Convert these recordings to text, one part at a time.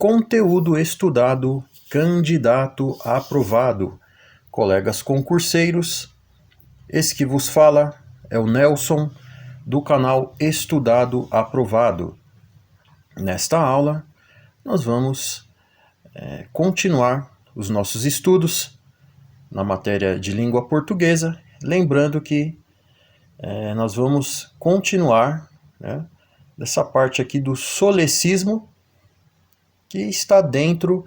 Conteúdo estudado, candidato aprovado. Colegas concurseiros, esse que vos fala é o Nelson, do canal Estudado Aprovado. Nesta aula, nós vamos continuar os nossos estudos na matéria de língua portuguesa, lembrando que nós vamos continuar dessa parte aqui do solecismo, que está dentro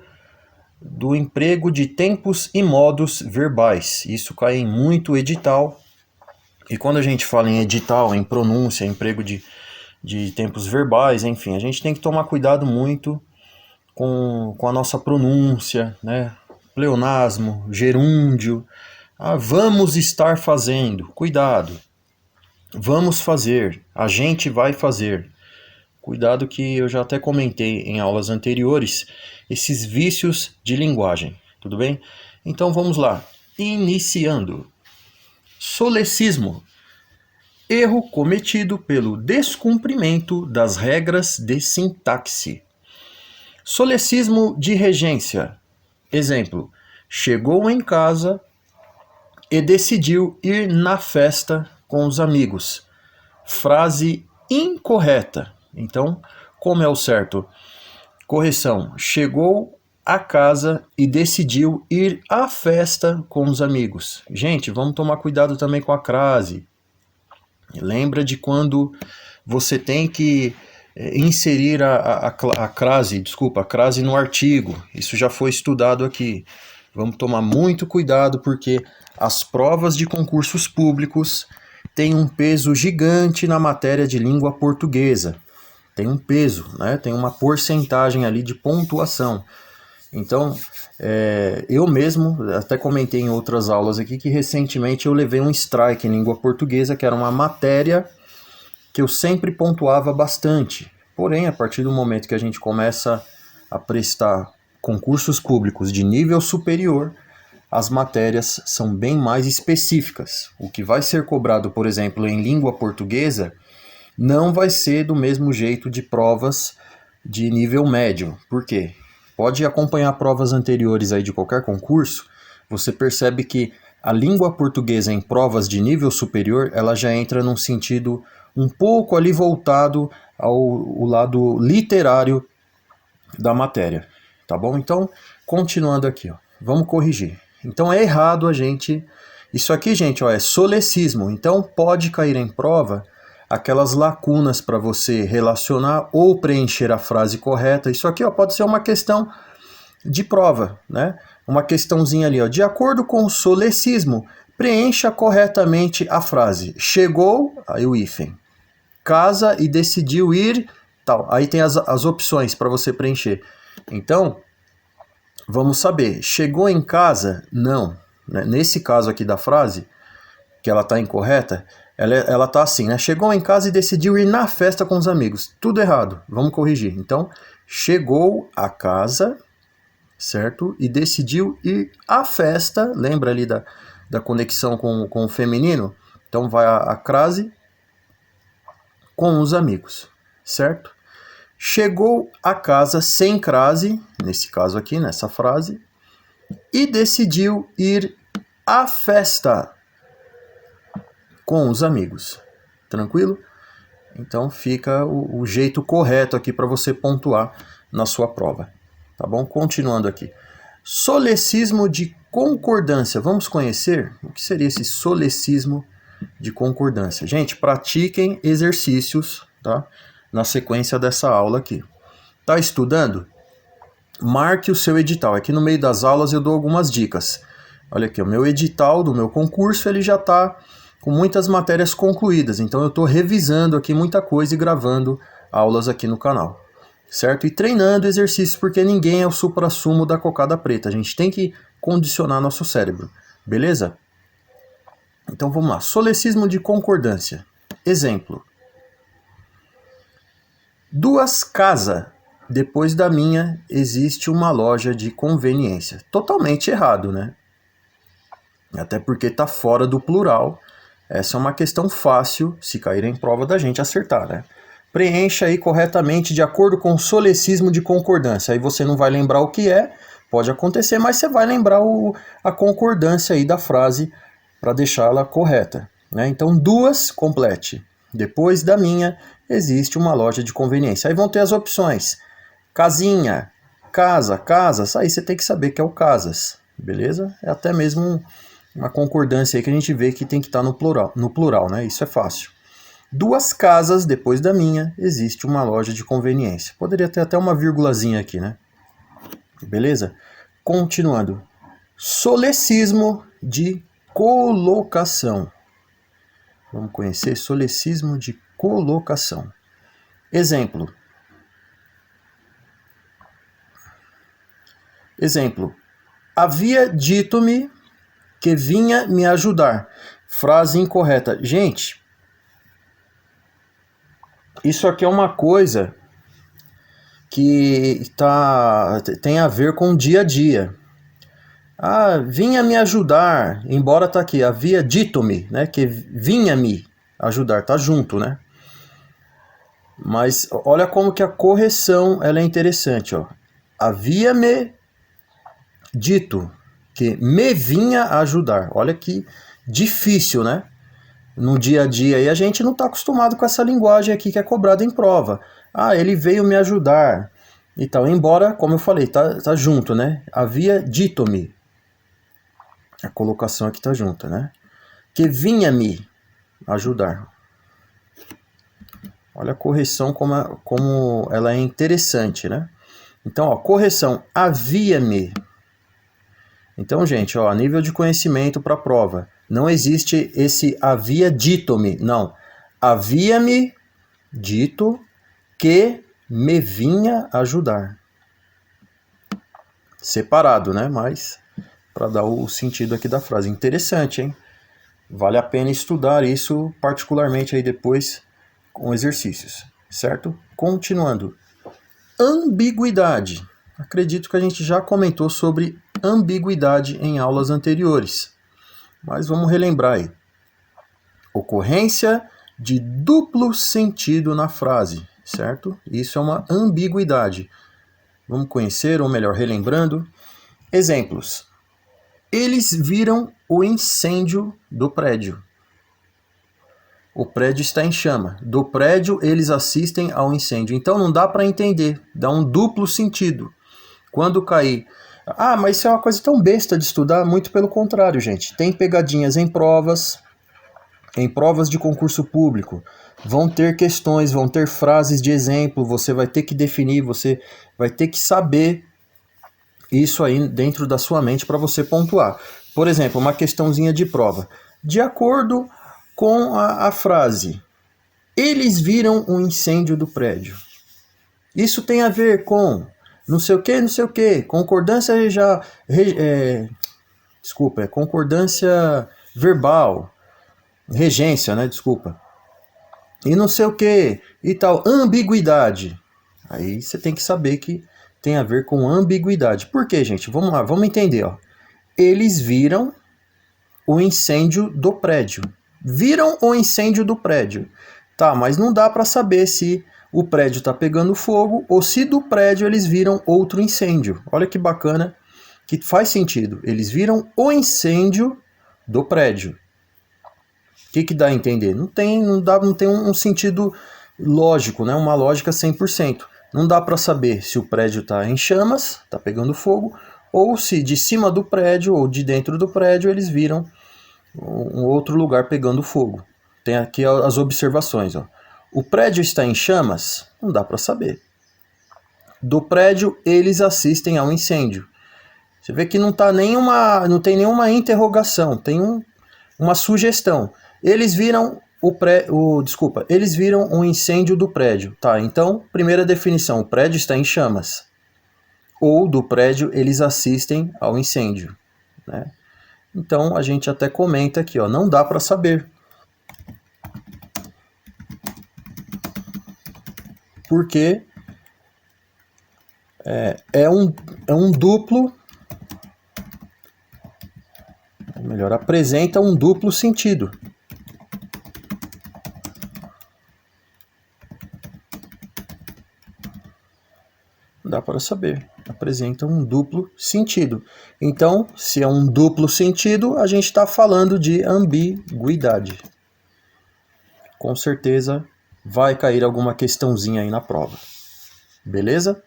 do emprego de tempos e modos verbais. Isso cai em muito edital, e quando a gente fala em edital, em pronúncia, emprego de tempos verbais, enfim, a gente tem que tomar cuidado muito com a nossa pronúncia, né? Pleonasmo, gerúndio, vamos estar fazendo, cuidado, vamos fazer, a gente vai fazer. Cuidado que eu já até comentei em aulas anteriores, esses vícios de linguagem, tudo bem? Então vamos lá, iniciando. Solecismo. Erro cometido pelo descumprimento das regras de sintaxe. Solecismo de regência. Exemplo, chegou em casa e decidiu ir na festa com os amigos. Frase incorreta. Então, como é o certo? Correção, chegou a casa e decidiu ir à festa com os amigos. Gente, vamos tomar cuidado também com a crase. Lembra de quando você tem que inserir a crase no artigo. Isso já foi estudado aqui. Vamos tomar muito cuidado porque as provas de concursos públicos têm um peso gigante na matéria de língua portuguesa. Tem um peso, né? Tem uma porcentagem ali de pontuação. Então, eu mesmo até comentei em outras aulas aqui que recentemente eu levei um strike em língua portuguesa, que era uma matéria que eu sempre pontuava bastante. Porém, a partir do momento que a gente começa a prestar concursos públicos de nível superior, as matérias são bem mais específicas. O que vai ser cobrado, por exemplo, em língua portuguesa, não vai ser do mesmo jeito de provas de nível médio. Por quê? Pode acompanhar provas anteriores aí de qualquer concurso, você percebe que a língua portuguesa em provas de nível superior, ela já entra num sentido um pouco ali voltado ao lado literário da matéria, tá bom? Então, continuando aqui, vamos corrigir. Então é errado a gente... Isso aqui, gente, é solecismo, então pode cair em prova aquelas lacunas para você relacionar ou preencher a frase correta. Isso aqui pode ser uma questão de prova, né? Uma questãozinha ali, de acordo com o solecismo, preencha corretamente a frase. Chegou, aí o hífen. Casa e decidiu ir, tal. Aí tem as opções para você preencher. Então, vamos saber. Chegou em casa? Não. Nesse caso aqui da frase, que ela está incorreta, ela está assim, né? Chegou em casa e decidiu ir na festa com os amigos. Tudo errado, vamos corrigir. Então, chegou a casa, certo? E decidiu ir à festa, lembra ali da conexão com o feminino? Então, vai a crase com os amigos, certo? Chegou a casa sem crase, nesse caso aqui, nessa frase, e decidiu ir à festa com os amigos. Tranquilo? Então fica o jeito correto aqui para você pontuar na sua prova. Tá bom? Continuando aqui. Solecismo de concordância. Vamos conhecer o que seria esse solecismo de concordância. Gente, pratiquem exercícios, tá? Na sequência dessa aula aqui. Tá estudando? Marque o seu edital. Aqui no meio das aulas eu dou algumas dicas. Olha aqui, o meu edital do meu concurso, ele já está com muitas matérias concluídas, então eu estou revisando aqui muita coisa e gravando aulas aqui no canal, certo? E treinando exercícios, porque ninguém é o suprassumo da cocada preta, a gente tem que condicionar nosso cérebro, beleza? Então vamos lá, solecismo de concordância. Exemplo. Duas casas, depois da minha, existe uma loja de conveniência. Totalmente errado, né? Até porque está fora do plural. Essa é uma questão fácil, se cair em prova, da gente acertar, né? preencha aí corretamente de acordo com o solecismo de concordância. Aí você não vai lembrar o que é, pode acontecer, mas você vai lembrar a concordância aí da frase para deixá-la correta, né? Então, duas, complete. Depois da minha, existe uma loja de conveniência. Aí vão ter as opções. Casinha, casa, casas. Aí você tem que saber que é o casas, beleza? É até mesmo uma concordância aí que a gente vê que tem que estar no plural, né? Isso é fácil. Duas casas depois da minha, existe uma loja de conveniência. Poderia ter até uma vírgulazinha aqui, né? Beleza? Continuando. Solecismo de colocação. Vamos conhecer solecismo de colocação. Exemplo. Havia dito-me que vinha me ajudar. Frase incorreta. Gente, isso aqui é uma coisa que tem a ver com o dia a dia. Ah, vinha me ajudar, embora tá aqui, havia dito-me, né, que vinha me ajudar, tá junto, né? Mas olha como que a correção ela é interessante, ó. Havia me dito que me vinha ajudar. Olha que difícil, né? No dia a dia, e a gente não está acostumado com essa linguagem aqui que é cobrada em prova. Ah, ele veio me ajudar e tal. Embora, como eu falei, tá junto, né? Havia dito-me. A colocação aqui tá junta, né? Que vinha me ajudar. Olha a correção como ela é interessante, né? Então, ó, correção, havia-me. Então, gente, ó, nível de conhecimento para a prova. Não existe esse havia dito-me, não. Havia-me dito que me vinha ajudar. Separado, né? Mas para dar o sentido aqui da frase. Interessante, hein? Vale a pena estudar isso particularmente aí depois com exercícios, certo? Continuando. Ambiguidade. Acredito que a gente já comentou sobre ambiguidade em aulas anteriores. Mas vamos relembrar aí. Ocorrência de duplo sentido na frase, certo? Isso é uma ambiguidade. Vamos conhecer, ou melhor, relembrando. Exemplos. Eles viram o incêndio do prédio. O prédio está em chama. Do prédio, eles assistem ao incêndio. Então não dá para entender. Dá um duplo sentido. Quando cair... Ah, mas isso é uma coisa tão besta de estudar. Muito pelo contrário, gente. Tem pegadinhas em provas de concurso público. Vão ter questões, vão ter frases de exemplo. Você vai ter que definir, você vai ter que saber isso aí dentro da sua mente para você pontuar. Por exemplo, uma questãozinha de prova. De acordo com a frase, eles viram um incêndio do prédio. Isso tem a ver com não sei o que, concordância concordância verbal, regência, né, desculpa. E não sei o que, e tal, ambiguidade. Aí você tem que saber que tem a ver com ambiguidade. Por quê, gente? Vamos lá, vamos entender, ó. Eles viram o incêndio do prédio. Viram o incêndio do prédio. Tá, mas não dá para saber se o prédio está pegando fogo ou se do prédio eles viram outro incêndio. Olha que bacana, que faz sentido. Eles viram o incêndio do prédio. O que dá a entender? Não tem um sentido lógico, né? Uma lógica 100%. Não dá para saber se o prédio está em chamas, está pegando fogo, ou se de cima do prédio ou de dentro do prédio eles viram um outro lugar pegando fogo. Tem aqui as observações. Ó. O prédio está em chamas? Não dá para saber. Do prédio, eles assistem ao incêndio. Você vê que não tem nenhuma interrogação, tem uma sugestão. Eles viram eles viram um incêndio do prédio. Tá, então, primeira definição, o prédio está em chamas. Ou do prédio, eles assistem ao incêndio. Né? Então, a gente até comenta aqui, ó, não dá para saber. Porque é um duplo, ou melhor, apresenta um duplo sentido. dá para saber, apresenta um duplo sentido. Então, se é um duplo sentido, a gente está falando de ambiguidade. Com certeza vai cair alguma questãozinha aí na prova. Beleza?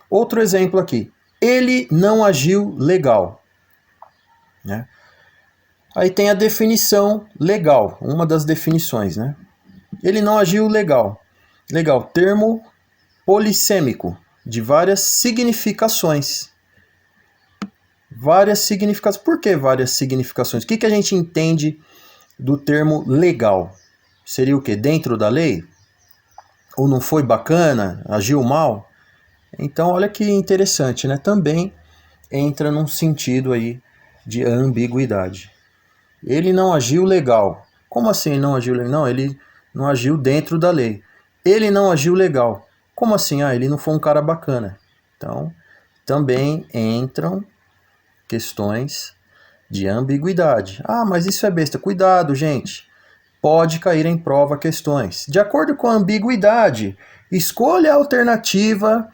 Outro exemplo aqui. Ele não agiu legal. Né? Aí tem a definição legal, uma das definições, né? Ele não agiu legal. Legal, termo polissêmico, de várias significações. Várias significações. Por que várias significações? O que a gente entende do termo legal? Seria o quê? Dentro da lei? Ou não foi bacana? Agiu mal? Então, olha que interessante, né? Também entra num sentido aí de ambiguidade. Ele não agiu legal. Como assim não agiu legal? Não, ele não agiu dentro da lei. Ele não agiu legal. Como assim? Ah, ele não foi um cara bacana. Então, também entram questões de ambiguidade. Ah, mas isso é besta. Cuidado, gente. Pode cair em prova questões. De acordo com a ambiguidade, escolha a alternativa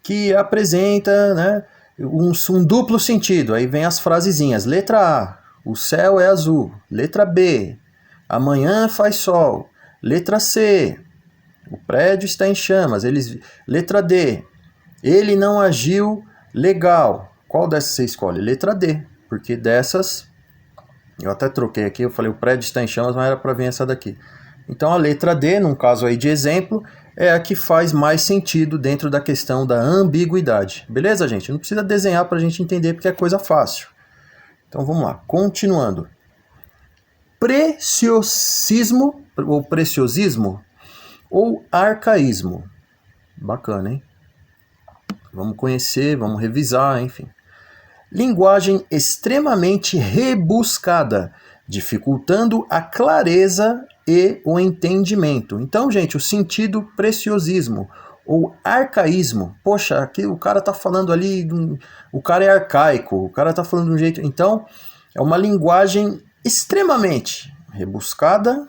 que apresenta, né, um duplo sentido. Aí vem as frasezinhas. Letra A, o céu é azul. Letra B, amanhã faz sol. Letra C, o prédio está em chamas. Letra D, ele não agiu legal. Qual dessas você escolhe? Letra D, porque dessas, eu até troquei aqui, eu falei o prédio está em chamas, mas era para vir essa daqui. Então a letra D, num caso aí de exemplo, é a que faz mais sentido dentro da questão da ambiguidade. Beleza, gente? Não precisa desenhar para a gente entender, porque é coisa fácil. Então vamos lá, continuando. Preciosismo, ou preciosismo, ou arcaísmo. Bacana, hein? Vamos conhecer, vamos revisar, enfim. Linguagem extremamente rebuscada, dificultando a clareza e o entendimento. Então, gente, o sentido preciosismo ou arcaísmo. Poxa, aqui o cara tá falando ali, o cara é arcaico, o cara tá falando de um jeito. Então, é uma linguagem extremamente rebuscada,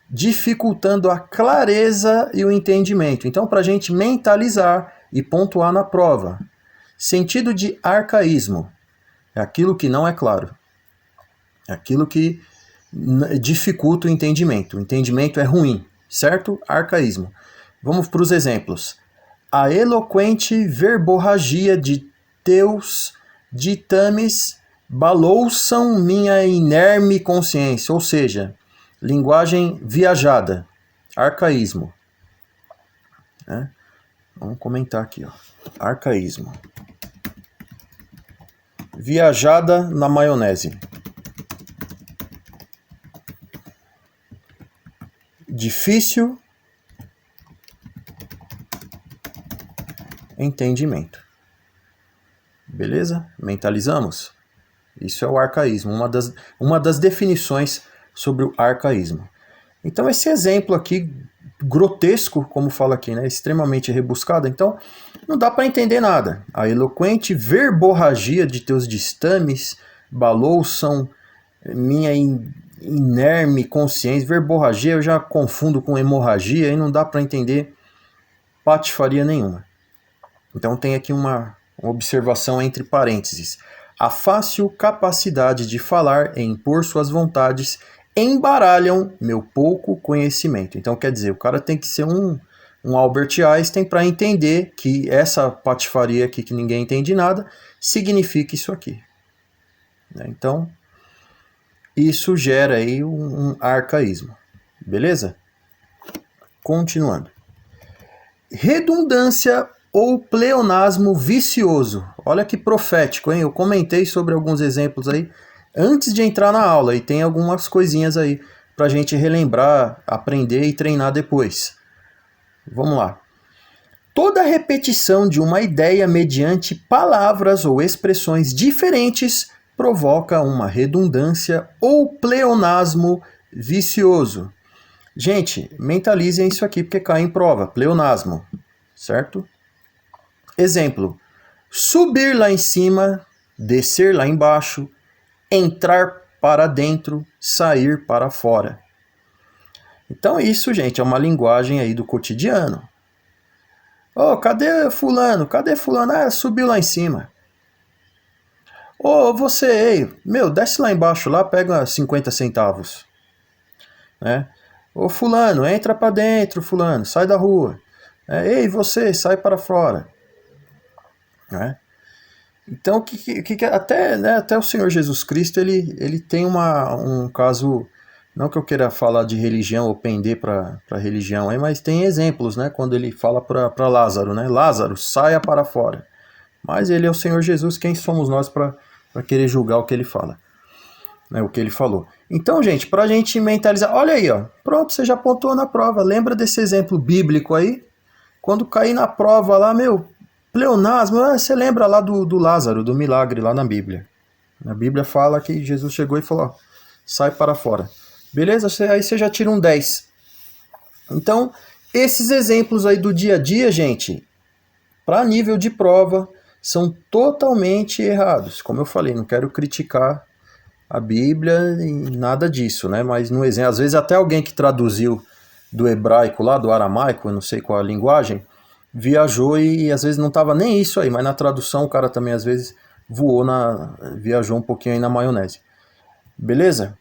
dificultando a clareza e o entendimento. Então, para a gente mentalizar e pontuar na prova. Sentido de arcaísmo é aquilo que não é claro. É aquilo que dificulta o entendimento. O entendimento é ruim, certo? Arcaísmo. Vamos para os exemplos. A eloquente verborragia de teus ditames balouçam minha inerme consciência. Ou seja, linguagem viajada. Arcaísmo. Né? Vamos comentar aqui, ó. Arcaísmo. Viajada na maionese. Difícil entendimento. Beleza? Mentalizamos? Isso é o arcaísmo, uma das definições sobre o arcaísmo. Então esse exemplo aqui, grotesco, como fala aqui, né, extremamente rebuscado, então não dá para entender nada. A eloquente verborragia de teus distames balouçam minha inerme consciência. Verborragia eu já confundo com hemorragia e não dá para entender patifaria nenhuma. Então tem aqui uma observação entre parênteses. A fácil capacidade de falar e impor suas vontades embaralham meu pouco conhecimento. Então quer dizer, o cara tem que ser um Albert Einstein para entender que essa patifaria aqui que ninguém entende nada significa isso aqui. Então isso gera aí um arcaísmo. Beleza? Continuando. Redundância ou pleonasmo vicioso. Olha que profético, hein? Eu comentei sobre alguns exemplos aí antes de entrar na aula e tem algumas coisinhas aí para a gente relembrar, aprender e treinar depois. Vamos lá. Toda repetição de uma ideia mediante palavras ou expressões diferentes provoca uma redundância ou pleonasmo vicioso. Gente, mentalizem isso aqui porque cai em prova. Pleonasmo, certo? Exemplo, subir lá em cima, descer lá embaixo, entrar para dentro, sair para fora. Então isso, gente, é uma linguagem aí do cotidiano. Ô, cadê fulano? Cadê fulano? Ah, subiu lá em cima. Ô, você, ei, meu, desce lá embaixo, lá pega 50 centavos. Né? Ô, fulano, entra pra dentro, fulano, sai da rua. Ei, você, sai para fora. Né? Então, até, né, até o Senhor Jesus Cristo, ele tem um caso, não que eu queira falar de religião ou pender para religião, mas tem exemplos, né, quando ele fala para Lázaro, né, Lázaro, saia para fora. Mas ele é o Senhor Jesus, quem somos nós para querer julgar o que ele fala, né, o que ele falou. Então, gente, para a gente mentalizar, olha aí, ó, pronto, você já pontuou na prova, lembra desse exemplo bíblico aí? Quando cair na prova lá, meu, pleonasmo, você lembra lá do Lázaro, do milagre lá na Bíblia. Na Bíblia fala que Jesus chegou e falou, ó, sai para fora. Beleza? Aí você já tira um 10. Então, esses exemplos aí do dia a dia, gente, para nível de prova, são totalmente errados. Como eu falei, não quero criticar a Bíblia e nada disso, né? Mas no exemplo, às vezes até alguém que traduziu do hebraico lá, do aramaico, eu não sei qual a linguagem, viajou e às vezes não estava nem isso aí, mas na tradução o cara também às vezes viajou um pouquinho aí na maionese. Beleza?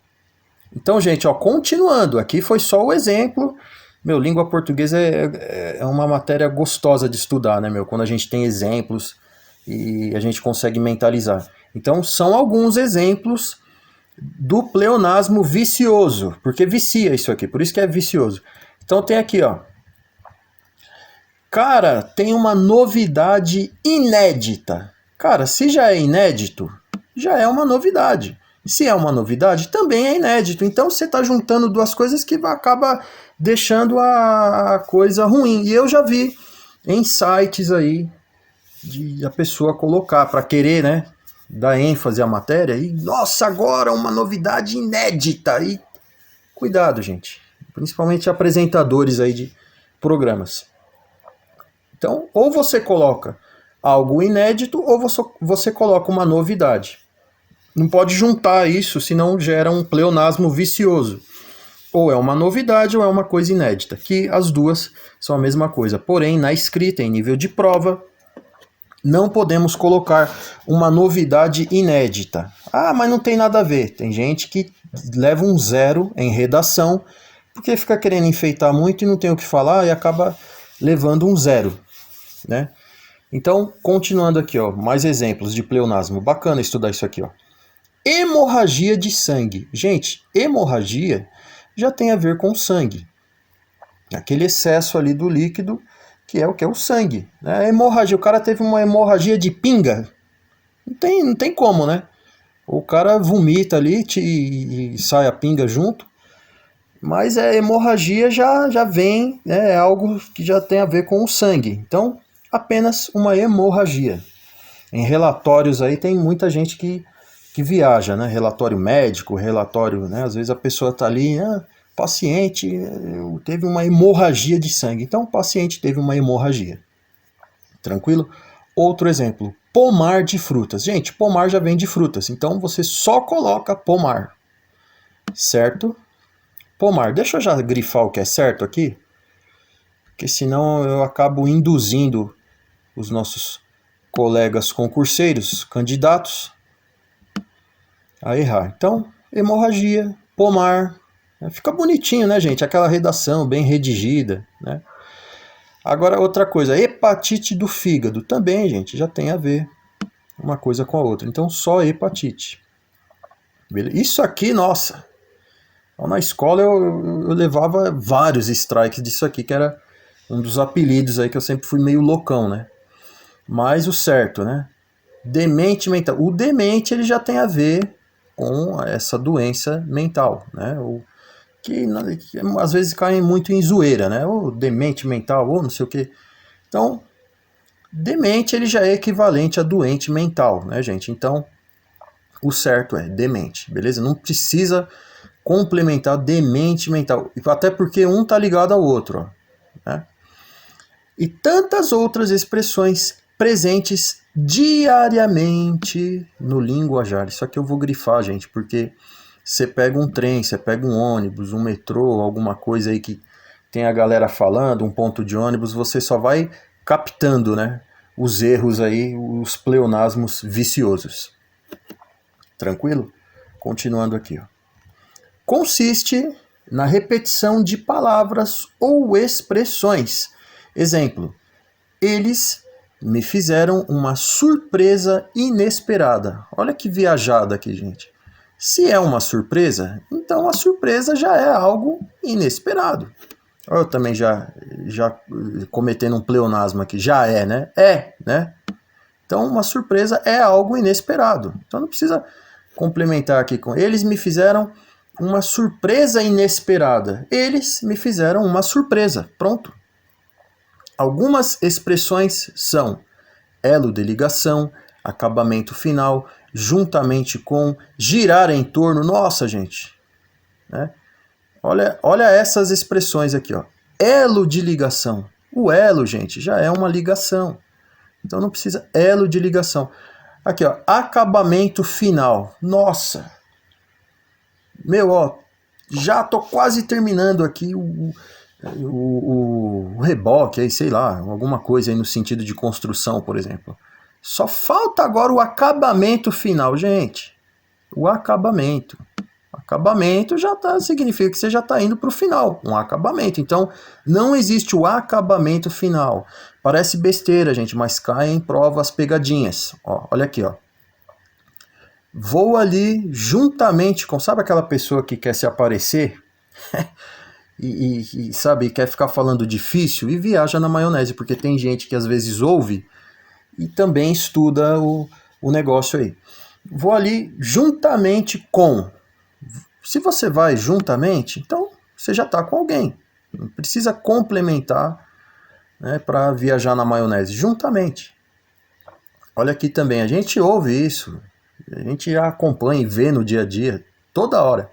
Então, gente, ó, continuando, aqui foi só o exemplo. Meu, língua portuguesa é uma matéria gostosa de estudar, né, meu? Quando a gente tem exemplos e a gente consegue mentalizar. Então, são alguns exemplos do pleonasmo vicioso, porque vicia isso aqui, por isso que é vicioso. Então tem aqui, ó. Cara, tem uma novidade inédita. Cara, se já é inédito, já é uma novidade. Se é uma novidade, também é inédito. Então você está juntando duas coisas que acaba deixando a coisa ruim. E eu já vi em sites aí de a pessoa colocar para querer, né, dar ênfase à matéria e nossa, agora uma novidade inédita. E cuidado, gente. Principalmente apresentadores aí de programas. Então, ou você coloca algo inédito ou você coloca uma novidade. Não pode juntar isso, senão gera um pleonasmo vicioso. Ou é uma novidade ou é uma coisa inédita, que as duas são a mesma coisa. Porém, na escrita, em nível de prova, não podemos colocar uma novidade inédita. Ah, mas não tem nada a ver. Tem gente que leva um 0 em redação, porque fica querendo enfeitar muito e não tem o que falar e acaba levando um 0. Né? Então, continuando aqui, ó, mais exemplos de pleonasmo. Bacana estudar isso aqui, ó. Hemorragia de sangue. Gente, hemorragia já tem a ver com sangue. Aquele excesso ali do líquido que é o sangue. Né? Hemorragia, o cara teve uma hemorragia de pinga. Não tem como, né? O cara vomita ali e sai a pinga junto. Mas a hemorragia já vem, né, é algo que já tem a ver com o sangue. Então, apenas uma hemorragia. Em relatórios aí tem muita gente que viaja, né? Relatório médico, relatório, né? Às vezes a pessoa está ali, paciente teve uma hemorragia de sangue. Então o paciente teve uma hemorragia. Tranquilo? Outro exemplo, pomar de frutas. Gente, pomar já vem de frutas, então você só coloca pomar. Certo? Pomar. Deixa eu já grifar o que é certo aqui, porque senão eu acabo induzindo os nossos colegas concurseiros, candidatos, a errar. Então, hemorragia, pomar, fica bonitinho, né, gente? Aquela redação bem redigida, né? Agora, outra coisa, hepatite do fígado. Também, gente, já tem a ver uma coisa com a outra. Então, só hepatite. Beleza? Isso aqui, nossa. Na escola eu levava vários strikes disso aqui, que era um dos apelidos aí que eu sempre fui meio loucão, né? Mas o certo, né? Demente mental. O demente ele já tem a ver com essa doença mental, né? Que às vezes cai muito em zoeira, né? Ou demente mental, ou não sei o que. Então, demente ele já é equivalente a doente mental, né, gente? Então, o certo é demente, beleza? Não precisa complementar demente mental, até porque um tá ligado ao outro, ó, né? E tantas outras expressões presentes diariamente no linguajar. Isso aqui eu vou grifar, gente, porque você pega um trem, você pega um ônibus, um metrô, alguma coisa aí que tem a galera falando, um ponto de ônibus, você só vai captando, né, os erros aí, os pleonasmos viciosos. Tranquilo? Continuando aqui, ó. Consiste na repetição de palavras ou expressões. Exemplo: eles me fizeram uma surpresa inesperada. Olha que viajada aqui, gente. Se é uma surpresa, então a surpresa já é algo inesperado. Eu também já cometendo um pleonasmo aqui. Já é, né? É, né? Então uma surpresa é algo inesperado. Então não precisa complementar aqui com eles me fizeram uma surpresa inesperada. Eles me fizeram uma surpresa. Pronto. Algumas expressões são elo de ligação, acabamento final, juntamente com, girar em torno. Nossa, gente, né? Olha essas expressões aqui, ó. Elo de ligação. O elo, gente, já é uma ligação. Então não precisa elo de ligação. Aqui, ó, acabamento final. Nossa, meu, ó, já tô quase terminando aqui o reboque, aí, sei lá, alguma coisa aí no sentido de construção, por exemplo. Só falta agora o acabamento final, gente. O acabamento. Acabamento já significa que você já está indo para o final, um acabamento. Então, não existe o acabamento final. Parece besteira, gente, mas cai em prova as pegadinhas. Ó, olha aqui, ó. Vou ali juntamente com, sabe aquela pessoa que quer se aparecer e sabe, quer ficar falando difícil e viaja na maionese, porque tem gente que às vezes ouve e também estuda o negócio aí. Vou ali juntamente com. Se você vai juntamente, então você já está com alguém. Não precisa complementar, né, para viajar na maionese. Juntamente. Olha aqui também, a gente ouve isso. A gente acompanha e vê no dia a dia, toda hora.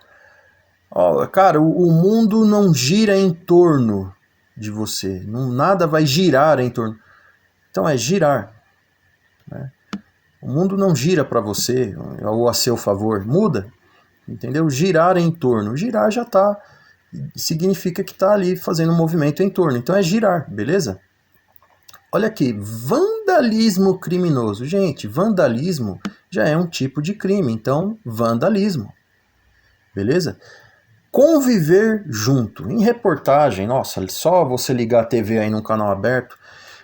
Ó, cara, o mundo não gira em torno de você. Nada vai girar em torno. Então é girar. Né? O mundo não gira para você ou a seu favor. Muda. Entendeu? Girar em torno. Girar já tá. Significa que tá ali fazendo um movimento em torno. Então é girar, beleza? Olha aqui, vandalismo criminoso. Gente, vandalismo já é um tipo de crime, então vandalismo. Beleza? Conviver junto. Em reportagem, nossa, só você ligar a TV aí num canal aberto.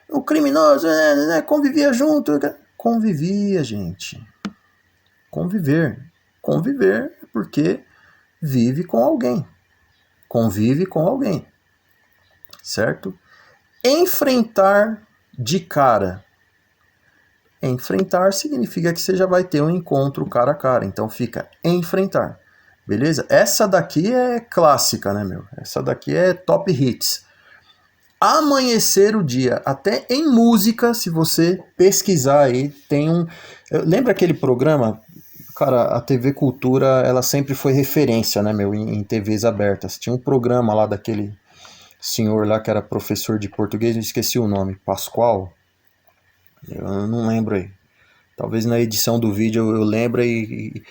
O criminoso convivia junto. Convivia, gente. Conviver. Conviver porque vive com alguém. Convive com alguém. Certo? Enfrentar de cara. Enfrentar significa que você já vai ter um encontro cara a cara. Então fica enfrentar. Beleza? Essa daqui é clássica, né, meu? Essa daqui é top hits. Amanhecer o dia. Até em música, se você pesquisar aí, tem um... Lembra aquele programa? Cara, a TV Cultura, ela sempre foi referência, né, meu? Em TVs abertas. Tinha um programa lá daquele senhor lá que era professor de português, eu esqueci o nome, Pascoal? Eu não lembro aí. Talvez na edição do vídeo eu lembre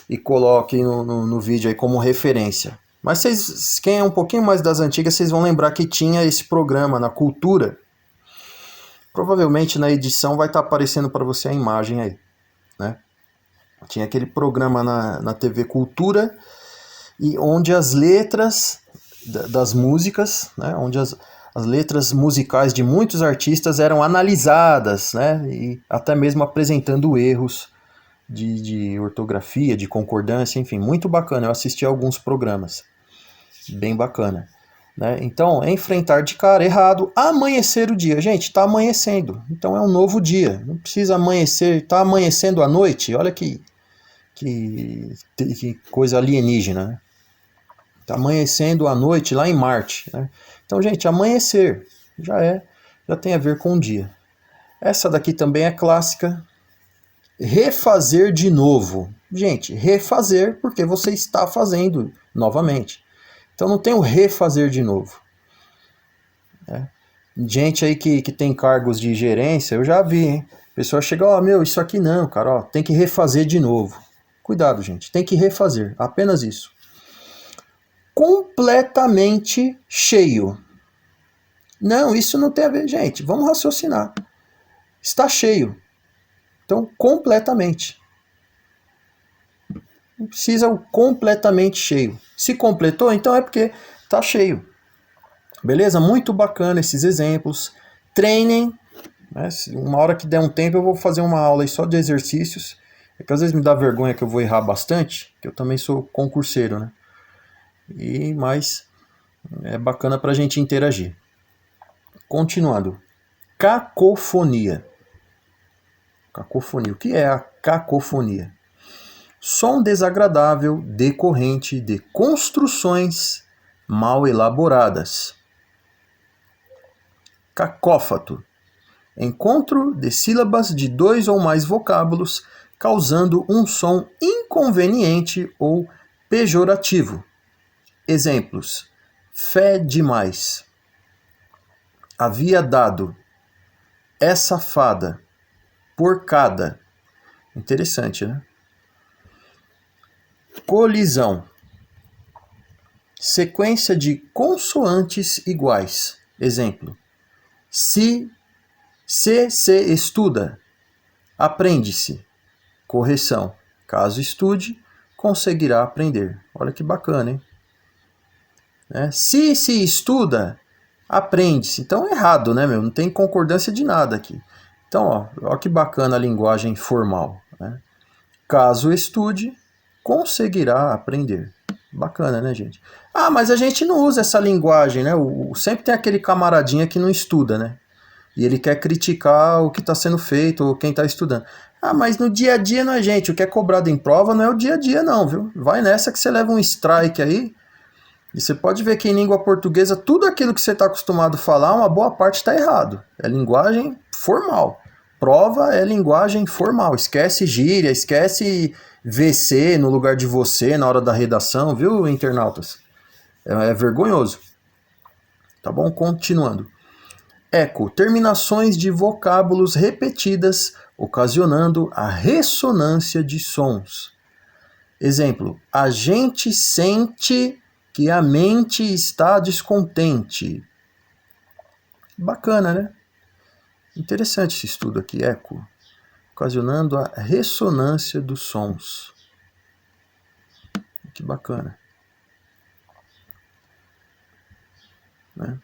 e coloque no vídeo aí como referência. Mas vocês, quem é um pouquinho mais das antigas, vocês vão lembrar que tinha esse programa na Cultura. Provavelmente na edição vai estar aparecendo para você a imagem aí, né? Tinha aquele programa na TV Cultura, e onde as letras das músicas, né, onde as letras musicais de muitos artistas eram analisadas, né, e até mesmo apresentando erros de ortografia, de concordância, enfim, muito bacana. Eu assisti a alguns programas, bem bacana. Né? Então, enfrentar de cara, errado, amanhecer o dia. Gente, está amanhecendo, então é um novo dia. Não precisa amanhecer, está amanhecendo à noite, olha que coisa alienígena, né? Está amanhecendo à noite lá em Marte, né? Então, gente, amanhecer já tem a ver com o dia. Essa daqui também é clássica. Refazer de novo. Gente, refazer porque você está fazendo novamente. Então não tem o refazer de novo. Né? Gente aí que tem cargos de gerência, eu já vi, hein? A pessoa chega, ó, meu, isso aqui não, cara, ó, tem que refazer de novo. Cuidado, gente, tem que refazer, apenas isso. Completamente cheio. Não, isso não tem a ver, gente. Vamos raciocinar. Está cheio. Então, completamente. Não precisa o completamente cheio. Se completou, então é porque está cheio. Beleza? Muito bacana esses exemplos. Treinem. Né? Uma hora que der um tempo eu vou fazer uma aula aí só de exercícios. É que às vezes me dá vergonha que eu vou errar bastante, que eu também sou concurseiro, né? Mas é bacana para a gente interagir. Continuando. Cacofonia. Cacofonia. O que é a cacofonia? Som desagradável decorrente de construções mal elaboradas. Cacófato. Encontro de sílabas de 2 ou mais vocábulos causando um som inconveniente ou pejorativo. Exemplos: fé demais, havia dado, é safada, porcada. Interessante, né? Colisão. Sequência de consoantes iguais. Exemplo: se estuda, aprende-se. Correção: caso estude, conseguirá aprender. Olha que bacana, hein? Se estuda, aprende-se. Então é errado, né, meu? Não tem concordância de nada aqui. Então, ó que bacana a linguagem formal. Né? Caso estude, conseguirá aprender. Bacana, né, gente? Ah, mas a gente não usa essa linguagem, né? Sempre tem aquele camaradinha que não estuda, né? E ele quer criticar o que está sendo feito ou quem está estudando. Ah, mas no dia a dia não é, gente. O que é cobrado em prova não é o dia a dia, não, viu? Vai nessa que você leva um strike aí. E você pode ver que em língua portuguesa, tudo aquilo que você está acostumado a falar, uma boa parte está errado. É linguagem formal. Prova é linguagem formal. Esquece gíria, esquece VC no lugar de você na hora da redação, viu, internautas? É vergonhoso. Tá bom? Continuando. Eco, terminações de vocábulos repetidas, ocasionando a ressonância de sons. Exemplo: a gente sente que a mente está descontente. Bacana, né? Interessante esse estudo aqui, eco, ocasionando a ressonância dos sons. Que bacana. Né?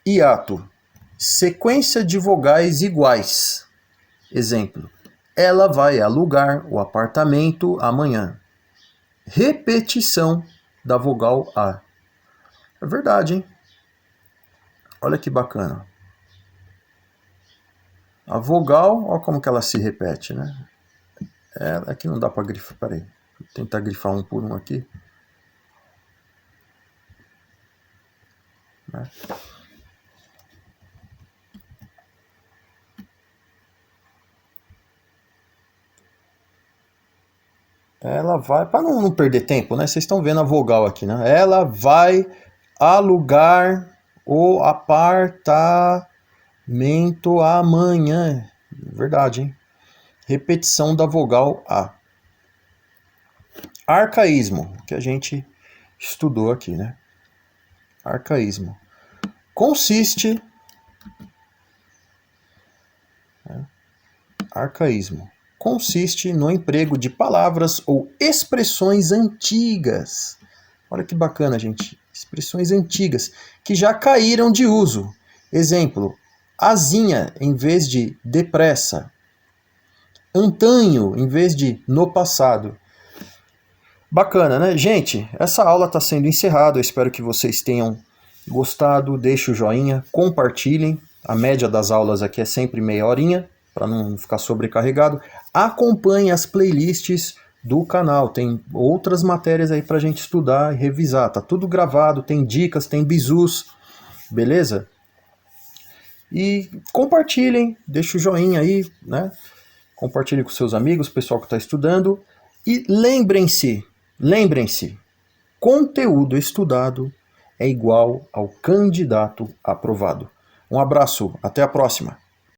Hiato, sequência de vogais iguais. Exemplo: ela vai alugar o apartamento amanhã. Repetição da vogal A. É verdade, hein? Olha que bacana. A vogal, olha como que ela se repete, né? Aqui não dá para grifar, peraí. Vou tentar grifar um por um aqui. Né? Ela vai, para não perder tempo, né? Vocês estão vendo a vogal aqui, né? Ela vai alugar o apartamento amanhã. Verdade, hein? Repetição da vogal A. Arcaísmo, que a gente estudou aqui, né? Arcaísmo. Consiste... Arcaísmo. Consiste no emprego de palavras ou expressões antigas. Olha que bacana, gente. Expressões antigas que já caíram de uso. Exemplo: azinha em vez de depressa. Antanho em vez de no passado. Bacana, né? Gente, essa aula está sendo encerrada. Eu espero que vocês tenham gostado. Deixe o joinha, compartilhem. A média das aulas aqui é sempre meia horinha, para não ficar sobrecarregado. Acompanhe as playlists do canal. Tem outras matérias aí para a gente estudar e revisar. Tá tudo gravado, tem dicas, tem bizus. Beleza? E compartilhem, deixa o joinha aí, né? Compartilhe com seus amigos, pessoal que está estudando. E lembrem-se, conteúdo estudado é igual ao candidato aprovado. Um abraço, até a próxima.